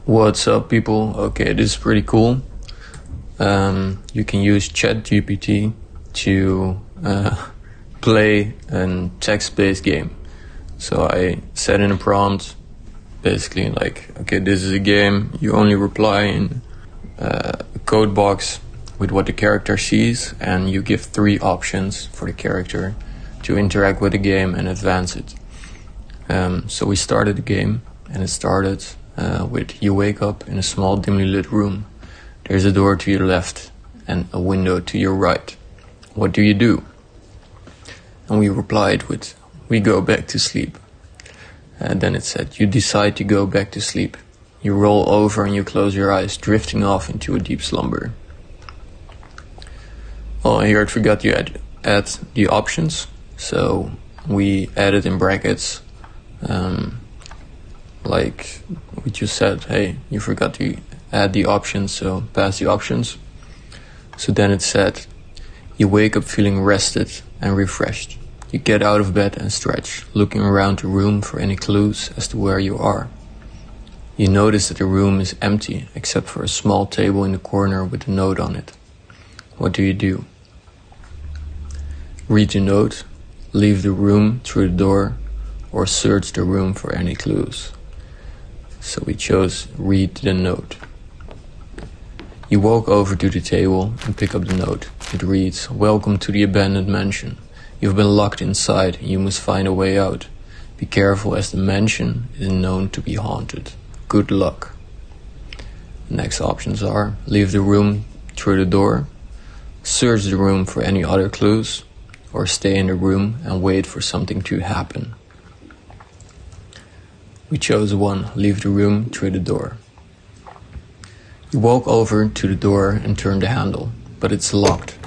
What's up, people? Okay, this is pretty cool. You can use Chat GPT to play a text-based game. So I set in a prompt, basically like, okay, this is a game. You only reply in a code box with what the character sees, and you give 3 options for the character to interact with the game and advance it. So we started the game, and it started with you wake up in a small dimly lit room. There's a door to your left and a window to your right. What do you do? And we replied with, we go back to sleep. And then it said, you decide to go back to sleep. You roll over and you close your eyes, drifting off into a deep slumber. Well, here I forgot you add the options. So we added in brackets, like we just said, hey, you forgot to add the options, so pass the options. So then it said, you wake up feeling rested and refreshed. You get out of bed and stretch, looking around the room for any clues as to where you are. You notice that the room is empty, except for a small table in the corner with a note on it. What do you do? Read the note, leave the room through the door, or search the room for any clues. So we chose read the note. You walk over to the table and pick up the note. It reads, welcome to the abandoned mansion. You've been locked inside and you must find a way out. Be careful as the mansion is known to be haunted. Good luck. The next options are leave the room through the door, search the room for any other clues, or stay in the room and wait for something to happen. We chose 1, leave the room through the door. You walk over to the door and turn the handle, but it's locked.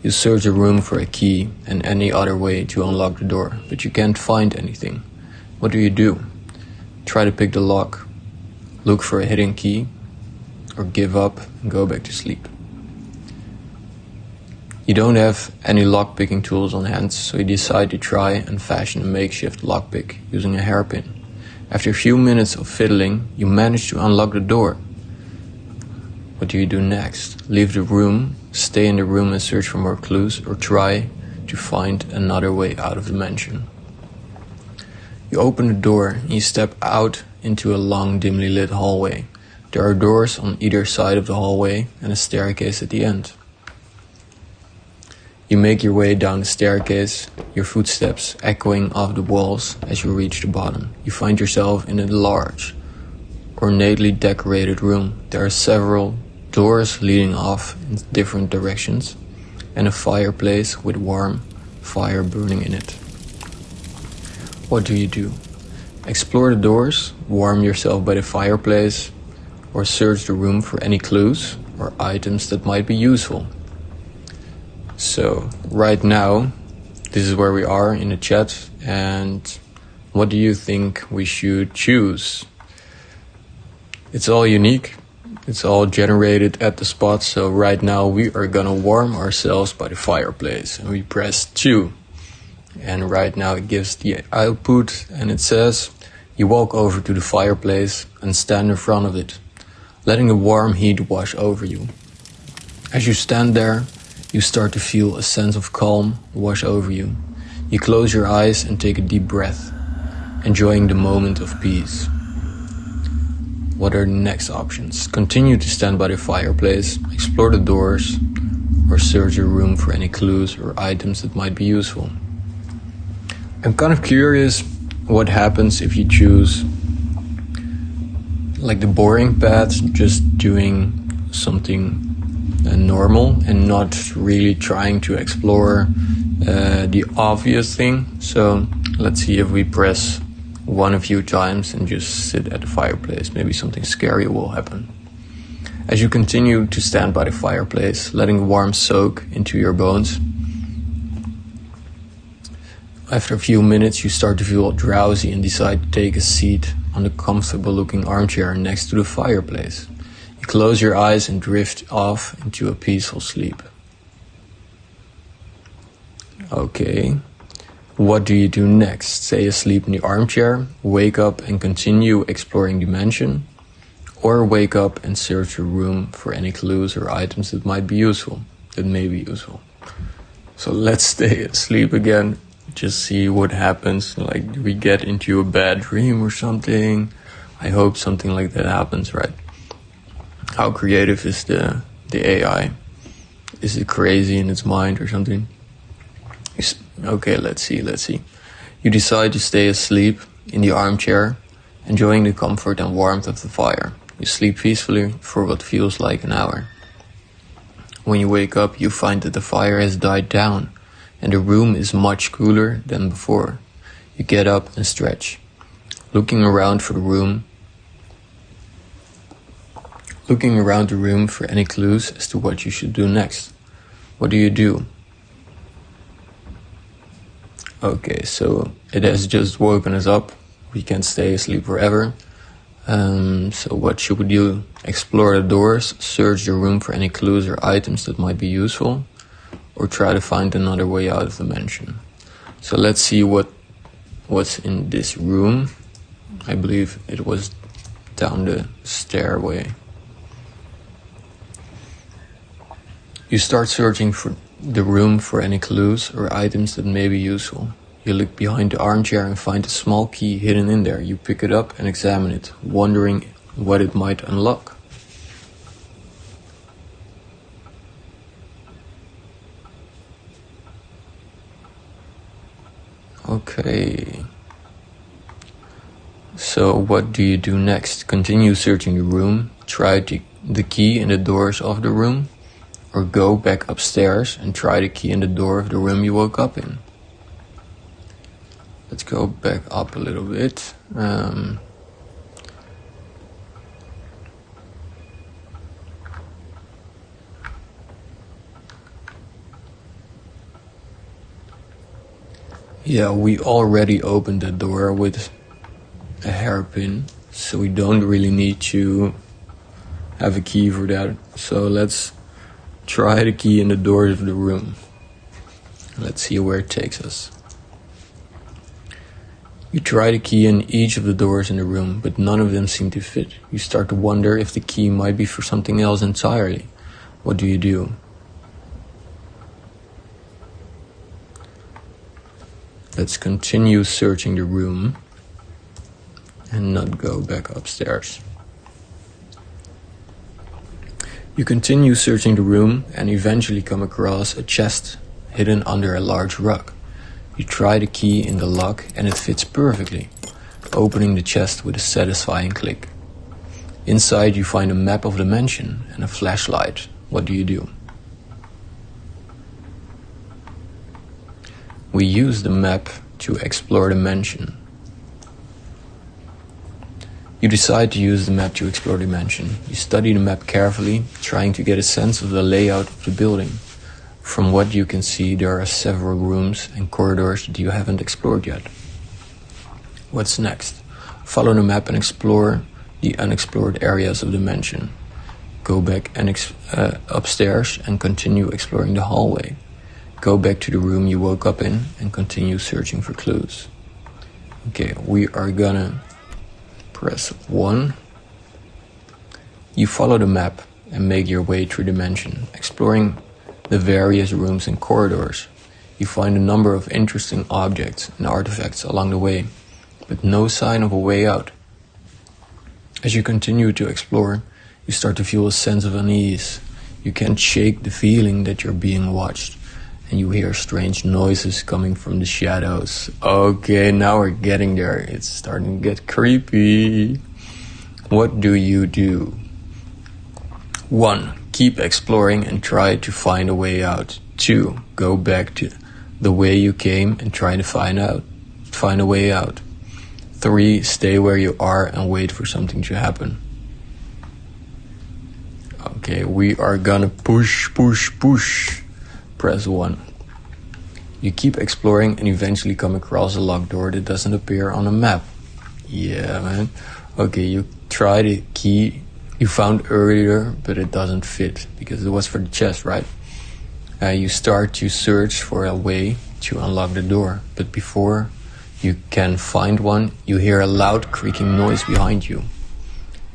You search the room for a key and any other way to unlock the door, but you can't find anything. What do? Try to pick the lock, look for a hidden key, or give up and go back to sleep. You don't have any lock-picking tools on hand, so you decide to try and fashion a makeshift lockpick using a hairpin. After a few minutes of fiddling, you manage to unlock the door. What do you do next? Leave the room, stay in the room and search for more clues, or try to find another way out of the mansion. You open the door and you step out into a long, dimly lit hallway. There are doors on either side of the hallway and a staircase at the end. You make your way down the staircase, your footsteps echoing off the walls as you reach the bottom. You find yourself in a large, ornately decorated room. There are several doors leading off in different directions, and a fireplace with warm fire burning in it. What do you do? Explore the doors, warm yourself by the fireplace, or search the room for any clues or items that might be useful. So right now, this is where we are in the chat, and what do you think we should choose? It's all unique. It's all generated at the spot. So right now we are gonna warm ourselves by the fireplace, and we press 2. And right now it gives the output, and it says, you walk over to the fireplace and stand in front of it, letting the warm heat wash over you. As you stand there, you start to feel a sense of calm wash over you. You close your eyes and take a deep breath, enjoying the moment of peace. What are the next options? Continue to stand by the fireplace, explore the doors, or search your room for any clues or items that might be useful. I'm kind of curious what happens if you choose like the boring path, just doing something normal and not really trying to explore the obvious thing. So let's see if we press 1 a few times and just sit at the fireplace. Maybe something scary will happen. As you continue to stand by the fireplace, letting the warmth soak into your bones, after a few minutes you start to feel drowsy and decide to take a seat on the comfortable looking armchair next to the fireplace. You close your eyes and drift off into a peaceful sleep. Okay, what do you do next? Stay asleep in the armchair, wake up and continue exploring the mansion? Or wake up and search your room for any clues or items that may be useful. So let's stay asleep again. Just see what happens. Like, do we get into a bad dream or something? I hope something like that happens, right? How creative is the AI? Is it crazy in its mind or something? Okay, let's see. You decide to stay asleep in the armchair, enjoying the comfort and warmth of the fire. You sleep peacefully for what feels like an hour. When you wake up, you find that the fire has died down and the room is much cooler than before. You get up and stretch, looking around the room for any clues as to what you should do next. What do? Okay, so it has just woken us up. We can't stay asleep forever. So what should we do? Explore the doors, search the room for any clues or items that might be useful, or try to find another way out of the mansion. So let's see what's in this room. I believe it was down the stairway. You start searching for the room for any clues or items that may be useful. You look behind the armchair and find a small key hidden in there. You pick it up and examine it, wondering what it might unlock. Okay. So what do you do next? Continue searching the room, try the key in the doors of the room, or go back upstairs and try the key in the door of the room you woke up in. Let's go back up a little bit. Yeah, we already opened the door with a hairpin, so we don't really need to have a key for that. So let's try the key in the doors of the room. Let's see where it takes us. You try the key in each of the doors in the room, but none of them seem to fit. You start to wonder if the key might be for something else entirely. What do? Let's continue searching the room and not go back upstairs. You continue searching the room and eventually come across a chest hidden under a large rug. You try the key in the lock and it fits perfectly, opening the chest with a satisfying click. Inside you find a map of the mansion and a flashlight. What do? We use the map to explore the mansion. You decide to use the map to explore the mansion. You study the map carefully, trying to get a sense of the layout of the building. From what you can see, there are several rooms and corridors that you haven't explored yet. What's next? Follow the map and explore the unexplored areas of the mansion. Go back and upstairs and continue exploring the hallway. Go back to the room you woke up in and continue searching for clues. Okay, we are gonna press 1. You follow the map and make your way through the mansion, exploring the various rooms and corridors. You find a number of interesting objects and artifacts along the way, but no sign of a way out. As you continue to explore, you start to feel a sense of unease. You can't shake the feeling that you're being watched, and you hear strange noises coming from the shadows. Okay, now we're getting there. It's starting to get creepy. What do? 1. Keep exploring and try to find a way out. 2. Go back to the way you came and try to find a way out. 3. Stay where you are and wait for something to happen. Okay, we are gonna push. Press 1. You keep exploring and eventually come across a locked door that doesn't appear on a map. Yeah, man. Okay, you try the key you found earlier, but it doesn't fit because it was for the chest, right? You start to search for a way to unlock the door, but before you can find one, you hear a loud creaking noise behind you.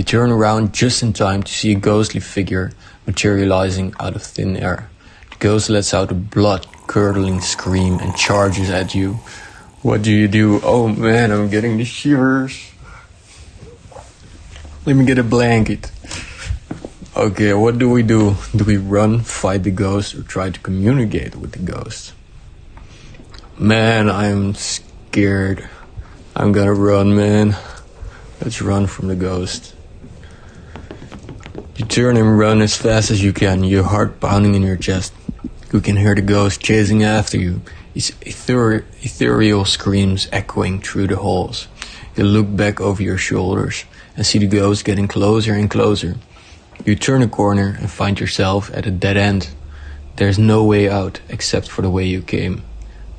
You turn around just in time to see a ghostly figure materializing out of thin air. The ghost lets out a blood-curdling scream and charges at you. What do? Oh man, I'm getting the shivers. Let me get a blanket. Okay, what do? Do we run, fight the ghost, or try to communicate with the ghost? Man, I'm scared. I'm gonna run, man. Let's run from the ghost. You turn and run as fast as you can, your heart pounding in your chest. You can hear the ghost chasing after you, his ethereal screams echoing through the halls. You look back over your shoulders and see the ghost getting closer and closer. You turn a corner and find yourself at a dead end. There's no way out except for the way you came.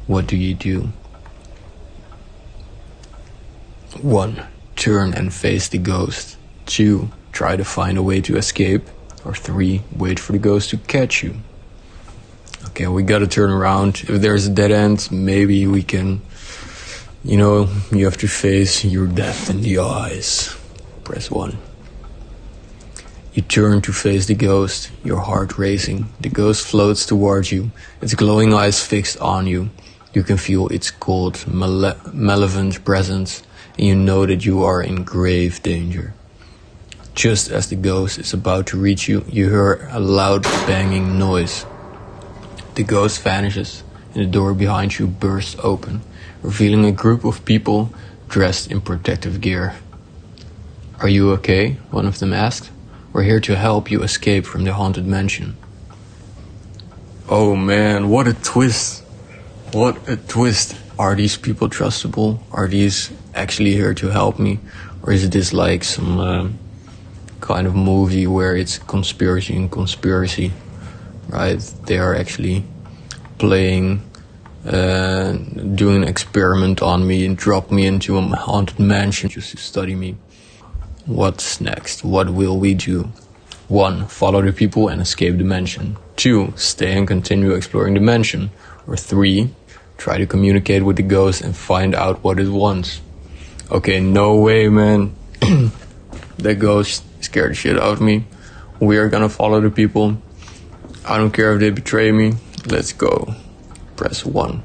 What do? 1. Turn and face the ghost. 2. Try to find a way to escape. Or 3. Wait for the ghost to catch you. Okay, we gotta turn around. If there's a dead end, maybe we can... you have to face your death in the eyes. Press 1. You turn to face the ghost, your heart racing. The ghost floats towards you, its glowing eyes fixed on you. You can feel its cold, malevolent presence, and you know that you are in grave danger. Just as the ghost is about to reach you, you hear a loud banging noise. The ghost vanishes, and the door behind you bursts open, revealing a group of people dressed in protective gear. Are you okay? One of them asked. We're here to help you escape from the haunted mansion. Oh man, what a twist. What a twist. Are these people trustable? Are these actually here to help me? Or is this like some kind of movie where it's conspiracy, right? They are actually playing, doing an experiment on me and drop me into a haunted mansion just to study me. What's next? What will we do? 1. Follow the people and escape the mansion. 2. Stay and continue exploring the mansion. Or 3. Try to communicate with the ghost and find out what it wants. Okay, no way, man. That ghost scared the shit out of me. We are gonna follow the people. I don't care if they betray me. Let's go. Press 1.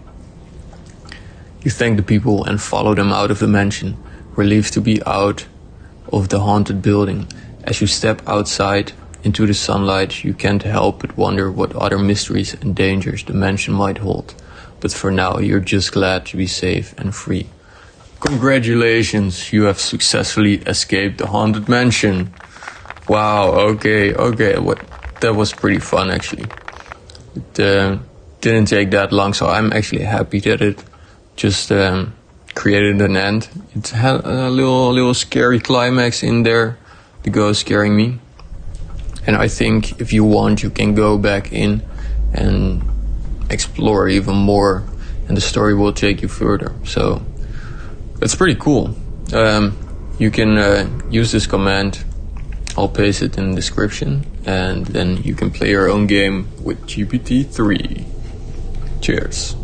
You thank the people and follow them out of the mansion, relieved to be out of the haunted building. As you step outside into the sunlight, you can't help but wonder what other mysteries and dangers the mansion might hold. But for now, you're just glad to be safe and free. Congratulations, you have successfully escaped the haunted mansion. Wow, okay, that was pretty fun actually. It didn't take that long, so I'm actually happy that it just created an end. It had a little scary climax in there, the ghost scaring me. And I think if you want, you can go back in and explore even more, and the story will take you further. So it's pretty cool. You can use this command. I'll paste it in the description, and then you can play your own game with GPT-3. Cheers.